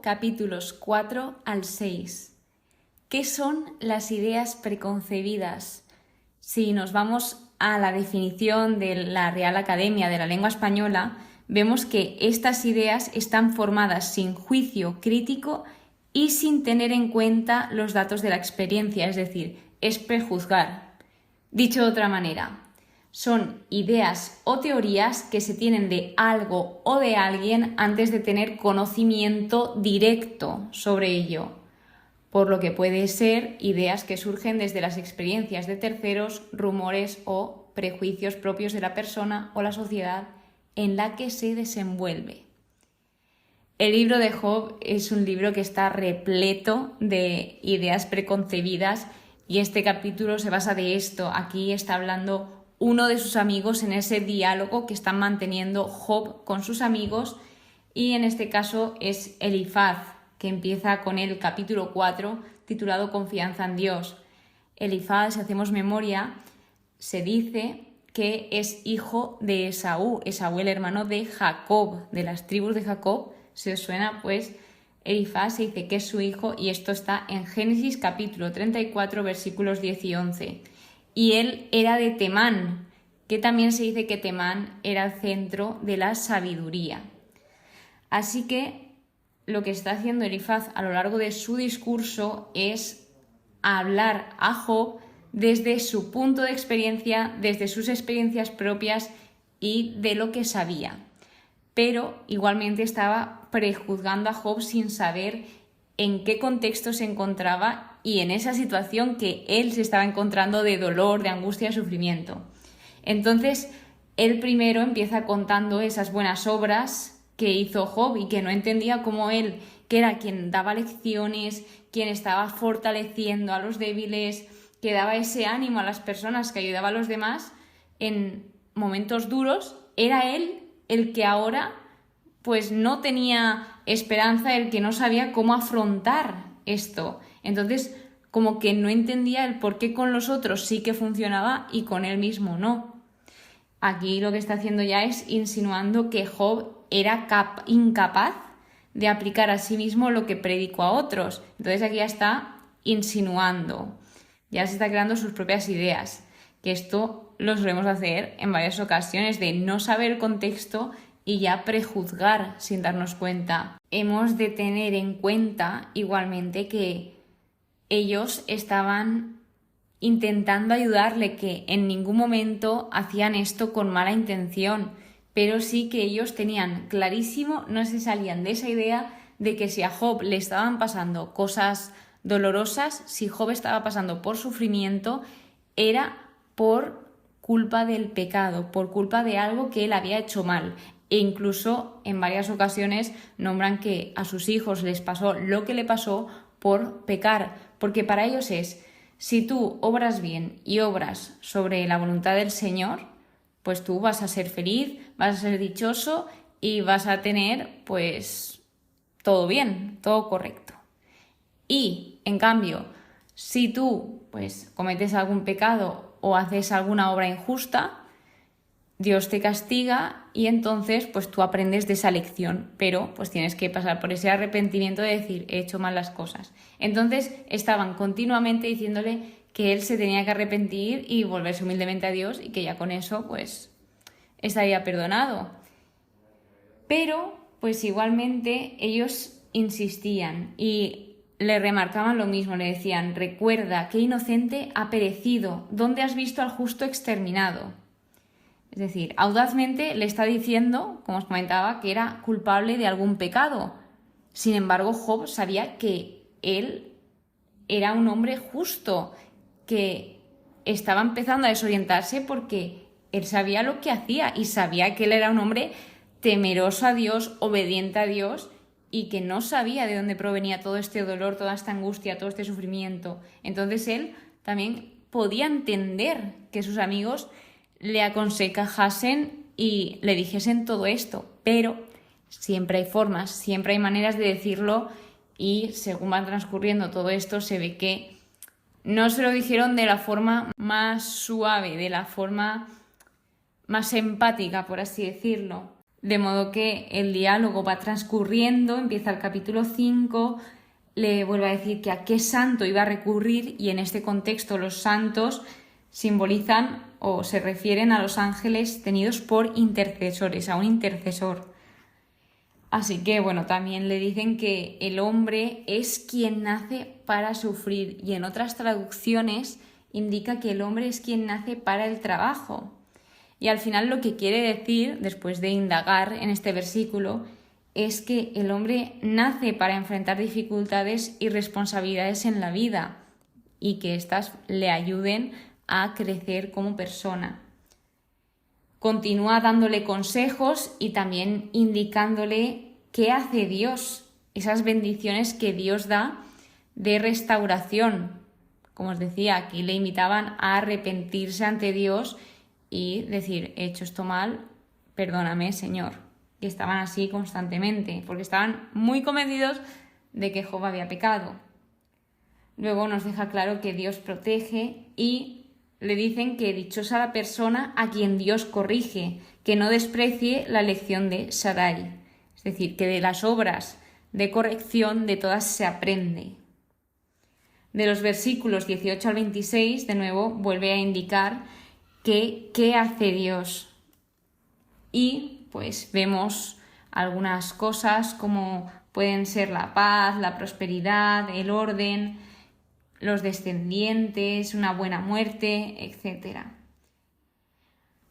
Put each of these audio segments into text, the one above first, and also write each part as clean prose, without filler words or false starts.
capítulos 4 al 6. ¿Qué son las ideas preconcebidas? Si nos vamos a la definición de la Real Academia de la Lengua Española, vemos que estas ideas están formadas sin juicio crítico y sin tener en cuenta los datos de la experiencia, es decir, es prejuzgar. Dicho de otra manera, son ideas o teorías que se tienen de algo o de alguien antes de tener conocimiento directo sobre ello, por lo que puede ser ideas que surgen desde las experiencias de terceros, rumores o prejuicios propios de la persona o la sociedad en la que se desenvuelve. El libro de Job es un libro que está repleto de ideas preconcebidas y este capítulo se basa de esto. Aquí está hablando uno de sus amigos en ese diálogo que están manteniendo Job con sus amigos, y en este caso es Elifaz, que empieza con el capítulo 4 titulado Confianza en Dios. Elifaz, si hacemos memoria, se dice que es hijo de Esaú, el hermano de Jacob, de las tribus de Jacob. Si os suena, pues Elifaz se dice que es su hijo, y esto está en Génesis capítulo 34 versículos 10 y 11. Y él era de Temán, que también se dice que Temán era el centro de la sabiduría. Así que lo que está haciendo Elifaz a lo largo de su discurso es hablar a Job desde su punto de experiencia, desde sus experiencias propias y de lo que sabía. Pero igualmente estaba prejuzgando a Job sin saber en qué contexto se encontraba y en esa situación que él se estaba encontrando de dolor, de angustia, de sufrimiento. Entonces, él primero empieza contando esas buenas obras que hizo Job y que no entendía cómo él, que era quien daba lecciones, quien estaba fortaleciendo a los débiles, que daba ese ánimo a las personas, que ayudaba a los demás en momentos duros, era él el que ahora pues no tenía esperanza, el que no sabía cómo afrontar esto. Entonces, como que no entendía el por qué con los otros sí que funcionaba y con él mismo no. Aquí lo que está haciendo ya es insinuando que Job era incapaz de aplicar a sí mismo lo que predicó a otros. Entonces aquí ya está insinuando, ya se está creando sus propias ideas, que esto lo solemos hacer en varias ocasiones, de no saber el contexto y ya prejuzgar sin darnos cuenta. Hemos de tener en cuenta igualmente que ellos estaban intentando ayudarle, que en ningún momento hacían esto con mala intención, pero sí que ellos tenían clarísimo, no se salían de esa idea de que si a Job le estaban pasando cosas dolorosas, si Job estaba pasando por sufrimiento, era por culpa del pecado, por culpa de algo que él había hecho mal. E incluso en varias ocasiones nombran que a sus hijos les pasó lo que le pasó por pecar, porque para ellos es, si tú obras bien y obras sobre la voluntad del Señor, pues tú vas a ser feliz, vas a ser dichoso y vas a tener pues todo bien, todo correcto. Y en cambio, si tú pues cometes algún pecado o haces alguna obra injusta, Dios te castiga y entonces pues tú aprendes de esa lección, pero pues tienes que pasar por ese arrepentimiento de decir, he hecho mal las cosas. Entonces estaban continuamente diciéndole que él se tenía que arrepentir y volverse humildemente a Dios y que ya con eso pues estaría perdonado. Pero pues igualmente ellos insistían y le remarcaban lo mismo, le decían, recuerda que inocente ha perecido, ¿dónde has visto al justo exterminado? Es decir, audazmente le está diciendo, como os comentaba, que era culpable de algún pecado. Sin embargo, Job sabía que él era un hombre justo, que estaba empezando a desorientarse porque él sabía lo que hacía y sabía que él era un hombre temeroso a Dios, obediente a Dios, y que no sabía de dónde provenía todo este dolor, toda esta angustia, todo este sufrimiento. Entonces él también podía entender que sus amigos le aconsejasen y le dijesen todo esto, pero siempre hay formas, siempre hay maneras de decirlo, y según va transcurriendo todo esto se ve que no se lo dijeron de la forma más suave, de la forma más empática, por así decirlo. De modo que el diálogo va transcurriendo, empieza el capítulo 5, le vuelve a decir que a qué santo iba a recurrir, y en este contexto los santos simbolizan o se refieren a los ángeles tenidos por intercesores, a un intercesor. Así que bueno, también le dicen que el hombre es quien nace para sufrir, y en otras traducciones indica que el hombre es quien nace para el trabajo. Y al final lo que quiere decir, después de indagar en este versículo, es que el hombre nace para enfrentar dificultades y responsabilidades en la vida, y que éstas le ayuden a crecer como persona. Continúa dándole consejos y también indicándole qué hace Dios, esas bendiciones que Dios da de restauración. Como os decía, aquí le invitaban a arrepentirse ante Dios y decir: he hecho esto mal, perdóname, Señor. Y estaban así constantemente, porque estaban muy convencidos de que Job había pecado. Luego nos deja claro que Dios protege, y le dicen que dichosa la persona a quien Dios corrige, que no desprecie la lección de Shaddai. Es decir, que de las obras de corrección de todas se aprende. De los versículos 18 al 26, de nuevo, vuelve a indicar qué hace Dios. Y pues vemos algunas cosas como pueden ser la paz, la prosperidad, el orden, los descendientes, una buena muerte, etc.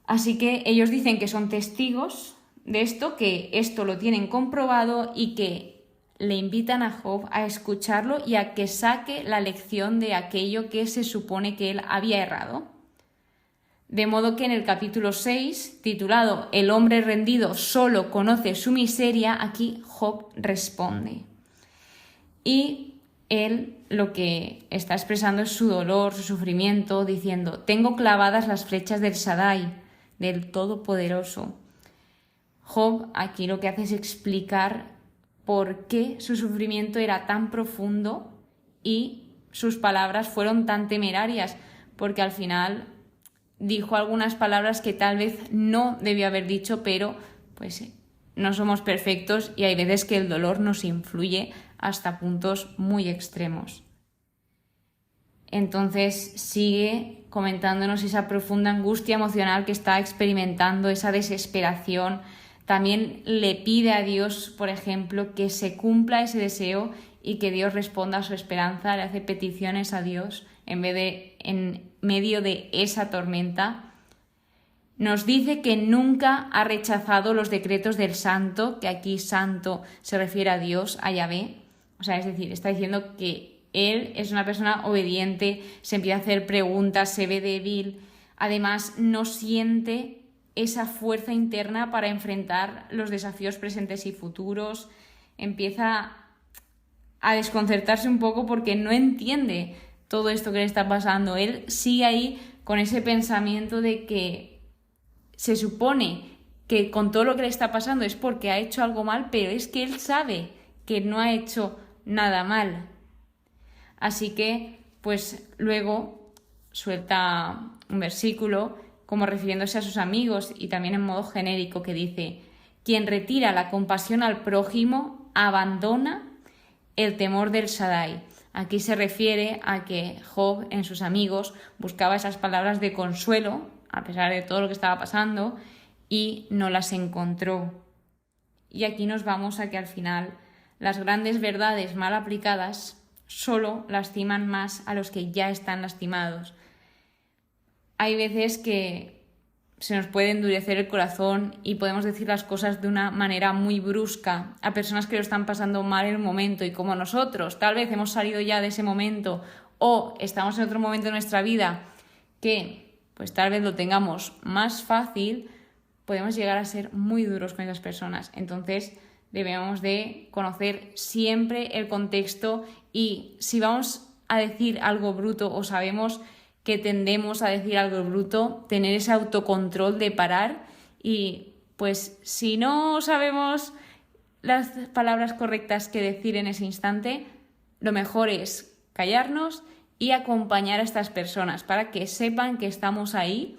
Así que ellos dicen que son testigos de esto, que esto lo tienen comprobado, y que le invitan a Job a escucharlo y a que saque la lección de aquello que se supone que él había errado. De modo que en el capítulo 6, titulado El hombre rendido solo conoce su miseria, aquí Job responde. Y él lo que está expresando es su dolor, su sufrimiento, diciendo: tengo clavadas las flechas del Shaddai, del Todopoderoso. Job aquí lo que hace es explicar por qué su sufrimiento era tan profundo y sus palabras fueron tan temerarias, porque al final dijo algunas palabras que tal vez no debió haber dicho, pero pues no somos perfectos y hay veces que el dolor nos influye hasta puntos muy extremos. Entonces sigue comentándonos esa profunda angustia emocional que está experimentando, esa desesperación. También le pide a Dios, por ejemplo, que se cumpla ese deseo y que Dios responda a su esperanza. Le hace peticiones a Dios en medio de esa tormenta. Nos dice que nunca ha rechazado los decretos del santo, que aquí santo se refiere a Dios, a Yahvé. O sea, es decir, está diciendo que él es una persona obediente, se empieza a hacer preguntas, se ve débil. Además, no siente esa fuerza interna para enfrentar los desafíos presentes y futuros. Empieza a desconcertarse un poco porque no entiende todo esto que le está pasando. Él sigue ahí con ese pensamiento de que se supone que con todo lo que le está pasando es porque ha hecho algo mal, pero es que él sabe que no ha hecho nada mal. Así que, pues luego suelta un versículo como refiriéndose a sus amigos y también en modo genérico, que dice: quien retira la compasión al prójimo abandona el temor del Shaddai. Aquí se refiere a que Job en sus amigos buscaba esas palabras de consuelo a pesar de todo lo que estaba pasando y no las encontró. Y aquí nos vamos a que al final las grandes verdades mal aplicadas solo lastiman más a los que ya están lastimados. Hay veces que se nos puede endurecer el corazón y podemos decir las cosas de una manera muy brusca a personas que lo están pasando mal en un momento, y como nosotros tal vez hemos salido ya de ese momento o estamos en otro momento de nuestra vida que pues tal vez lo tengamos más fácil, podemos llegar a ser muy duros con esas personas. Entonces debemos de conocer siempre el contexto, y si vamos a decir algo bruto o sabemos que tendemos a decir algo bruto, tener ese autocontrol de parar, y pues si no sabemos las palabras correctas que decir en ese instante, lo mejor es callarnos y acompañar a estas personas para que sepan que estamos ahí.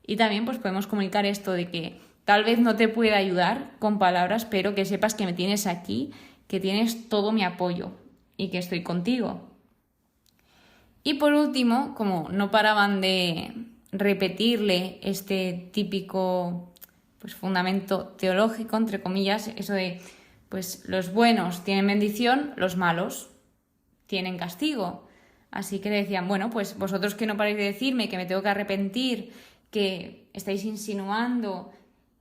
Y también pues podemos comunicar esto de que tal vez no te pueda ayudar con palabras, pero que sepas que me tienes aquí, que tienes todo mi apoyo y que estoy contigo. Y por último, como no paraban de repetirle este típico fundamento teológico, entre comillas, eso de pues los buenos tienen bendición, los malos tienen castigo. Así que le decían, bueno, pues vosotros que no paráis de decirme que me tengo que arrepentir, que estáis insinuando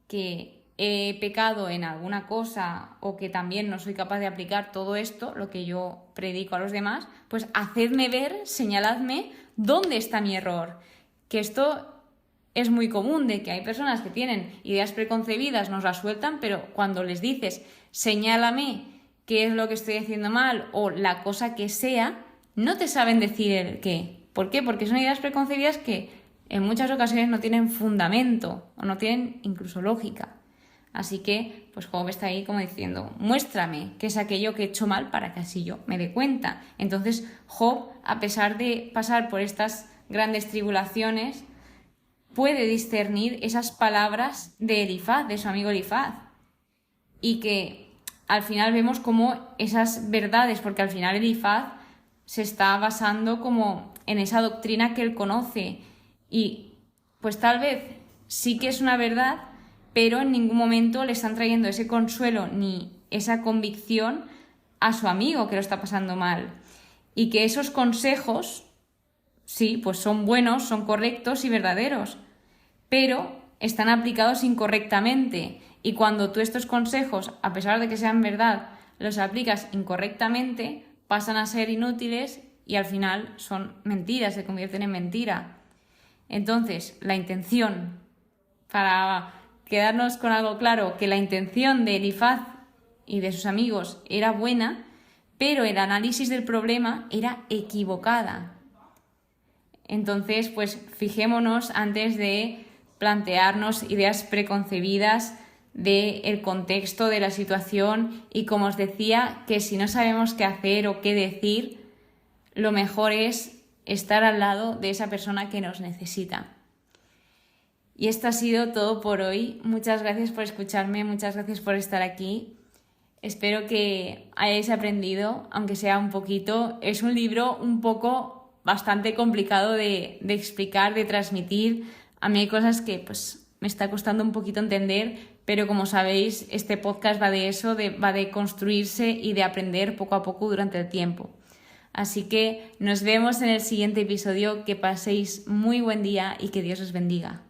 que he pecado en alguna cosa o que también no soy capaz de aplicar todo esto, lo que yo predico a los demás, pues hacedme ver, señaladme dónde está mi error. Que esto es muy común, de que hay personas que tienen ideas preconcebidas, nos las sueltan, pero cuando les dices, señálame qué es lo que estoy haciendo mal o la cosa que sea, no te saben decir el qué. ¿Por qué? Porque son ideas preconcebidas que en muchas ocasiones no tienen fundamento o no tienen incluso lógica. Así que, pues Job está ahí como diciendo, muéstrame qué es aquello que he hecho mal para que así yo me dé cuenta. Entonces, Job, a pesar de pasar por estas grandes tribulaciones, puede discernir esas palabras de Elifaz, de su amigo Elifaz. Y que al final vemos como esas verdades, porque al final Elifaz se está basando como en esa doctrina que él conoce. Y pues tal vez sí que es una verdad, pero en ningún momento le están trayendo ese consuelo ni esa convicción a su amigo que lo está pasando mal. Y que esos consejos, sí, pues son buenos, son correctos y verdaderos, pero están aplicados incorrectamente. Y cuando tú estos consejos, a pesar de que sean verdad, los aplicas incorrectamente, pasan a ser inútiles y al final son mentiras, se convierten en mentira. Entonces, la intención, para quedarnos con algo claro, que la intención de Elifaz y de sus amigos era buena, pero el análisis del problema era equivocada. Entonces, pues fijémonos antes de plantearnos ideas preconcebidas del contexto de la situación y, como os decía, que si no sabemos qué hacer o qué decir, lo mejor es estar al lado de esa persona que nos necesita. Y esto ha sido todo por hoy. Muchas gracias por escucharme, muchas gracias por estar aquí. Espero que hayáis aprendido, aunque sea un poquito. Es un libro bastante complicado de explicar, de transmitir. A mí hay cosas que pues me está costando un poquito entender, pero como sabéis, este podcast va de eso, va de construirse y de aprender poco a poco durante el tiempo. Así que nos vemos en el siguiente episodio, que paséis muy buen día y que Dios os bendiga.